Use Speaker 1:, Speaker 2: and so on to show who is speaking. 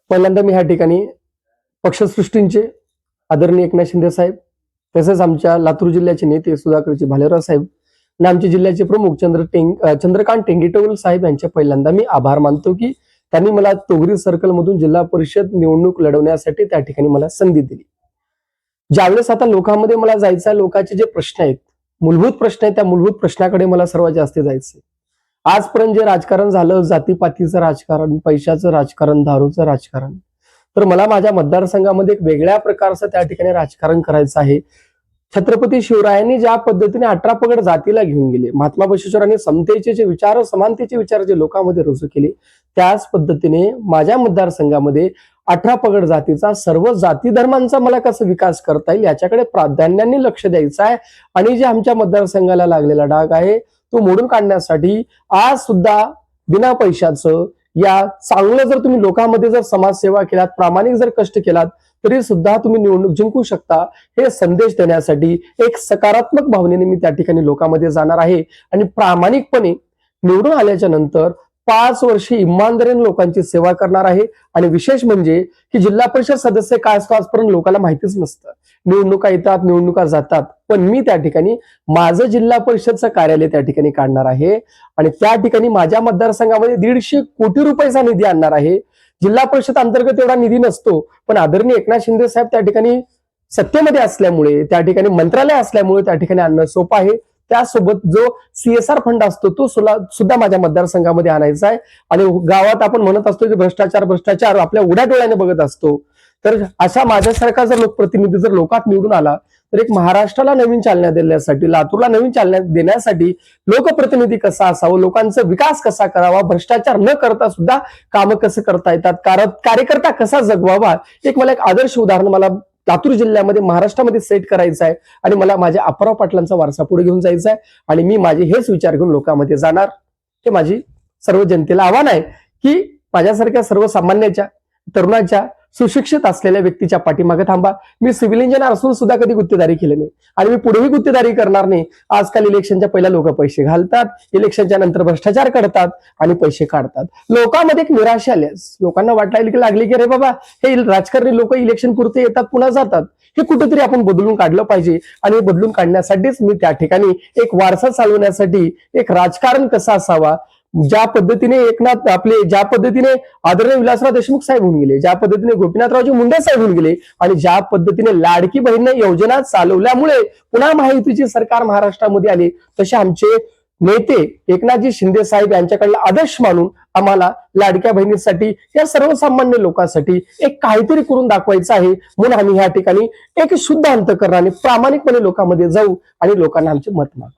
Speaker 1: पहिल्यांदा मी ह्या ठिकाणी पक्षसृष्टींचे आदरणीय एकनाथ शिंदे साहेब, तसेच आमच्या लातूर जिल्ह्याचे नेते सुधाकरजी भालेराव साहेब आणि आमचे जिल्ह्याचे प्रमुख चंद्रकांत टेंगेटोल साहेब यांचे पहिल्यांदा मी आभार मानतो की त्यांनी मला तोगरी सर्कल मधून जिल्हा परिषद निवडणूक लढवण्यासाठी त्या ठिकाणी मला संधी दिली. ज्यावेळेस आता लोकांमध्ये मला जायचं आहे, लोकांचे जे प्रश्न आहेत, मूलभूत प्रश्न आहेत, त्या मूलभूत प्रश्नाकडे मला सर्वात जास्त जायचंय. आजपर्यंत जे राजकारण झालं, जातीपातीचं राजकारण, पैशाचं राजकारण, दारूचं राजकारण, तर मला माझ्या मतदारसंघामध्ये एक वेगळ्या प्रकारचं त्या ठिकाणी राजकारण करायचं आहे. छत्रपती शिवरायांनी ज्या पद्धतीने 18 पगड जातीला घेऊन गेले, महात्मा बसवेश्वरांनी समतेचे जे विचार, समानतेचे विचार जे लोकांमध्ये रुजू केले, त्याच पद्धतीने माझ्या मतदारसंघामध्ये 18 पगड जातीचा, सर्व जाती धर्मांचा मला कसं विकास करता येईल याच्याकडे प्राधान्याने लक्ष द्यायचं आहे. आणि जे आमच्या मतदारसंघाला लागलेला डाग आहे तो मोडून काढण्यासाठी आज सुद्धा बिना पैशाचं या चांगलं जर तुम्ही लोकांमध्ये जर समाजसेवा केलात, प्रामाणिक जर कष्ट केलात, तरी सुद्धा तुम्ही निवडणूक जिंकू शकता, हे संदेश देण्यासाठी एक सकारात्मक भावनेने मी त्या ठिकाणी लोकांमध्ये जाणार आहे. आणि प्रामाणिकपणे निवडून आल्याच्या नंतर 5 वर्षे इमानदारीने लोकांची सेवा करणार आहे. आणि विशेष म्हणजे की जिल्हा परिषद सदस्य काय असतो आजपर्यंत लोकांना माहितीच नसतं. निवडणुका येतात, निवडणुका जातात, पण मी त्या ठिकाणी माझं जिल्हा परिषदचं कार्यालय त्या ठिकाणी काढणार आहे आणि त्या ठिकाणी माझ्या मतदारसंघामध्ये 150 कोटी रुपयाचा निधी आणणार आहे. जिल्हा परिषद अंतर्गत एवढा निधी नसतो, पण आदरणीय एकनाथ शिंदे साहेब त्या ठिकाणी सत्तेमध्ये असल्यामुळे, त्या ठिकाणी मंत्रालय असल्यामुळे त्या ठिकाणी आणणं सोपं आहे. त्यासोबत जो CSR फंड असतो तो सुद्धा माझ्या मतदारसंघामध्ये आणायचा आहे. आणि गावात आपण म्हणत असतो की भ्रष्टाचार आपल्या उड्या डोळ्याने बघत असतो, तर अशा माझ्यासारखा जर लोकप्रतिनिधी जर लोकात निवडून आला तर एक महाराष्ट्राला नवीन चालना देण्यासाठी, लातूरला नवीन चालना देण्यासाठी लोकप्रतिनिधी कसा असावं, लोकांचा विकास कसा करावा, भ्रष्टाचार न करता सुद्धा कामं कसं करता येतात, कार्यकर्ता कसा जगवावा, मला एक आदर्श उदाहरण मला लातूर जिल्ह्यामध्ये, महाराष्ट्रामध्ये सेट करायचं आहे. आणि मला माझ्या अप्पाराव पाटलांचा वारसा पुढे घेऊन जायचा आहे. आणि मी माझे हेच विचार घेऊन लोकांमध्ये जाणार. हे माझी सर्व जनतेला आव्हान आहे की माझ्यासारख्या सर्वसामान्याच्या, तरुणाच्या, सुशिक्षित असलेल्या व्यक्तीच्या पाठीमागे थांबा. मी सिव्हिल इंजिनियर असून सुद्धा कधी गुत्तेदारी केली नाही आणि मी पुढेही गुत्तेदारी करणार नाही. आजकाल इलेक्शनच्या पहिला लोक पैसे घालतात, इलेक्शनच्या नंतर भ्रष्टाचार करतात आणि पैसे काढतात. लोकांमध्ये एक निराशा आल्यास लोकांना वाटायला लागली की अरे बाबा, हे राजकारणी लोक इलेक्शन पुरते येतात, पुन्हा जातात. हे कुठेतरी आपण बदलून काढलं पाहिजे. आणि बदलून काढण्यासाठीच मी त्या ठिकाणी एक वारसा चालवण्यासाठी, एक राजकारण कसा असावा, ज्या पद्धतीने ज्या पद्धतीने आदरणीय विलासराव देशमुख साहेब होऊन गेले, ज्या पद्धतीने गोपीनाथरावजी मुंडे साहेब होऊन गेले आणि ज्या पद्धतीने लाडकी बहीण योजना चालवल्यामुळे पुन्हा महायुतीची सरकार महाराष्ट्रामध्ये आली, तसे आमचे नेते एकनाथजी शिंदे साहेब यांच्याकडला आदर्श मानून आम्हाला लाडक्या बहिणीसाठी, या सर्वसामान्य लोकांसाठी एक काहीतरी करून दाखवायचं आहे. म्हणून आम्ही ह्या ठिकाणी एक शुद्ध अंतःकरणाने प्रामाणिकपणे लोकांमध्ये जाऊ आणि लोकांना आमचे मत मागू.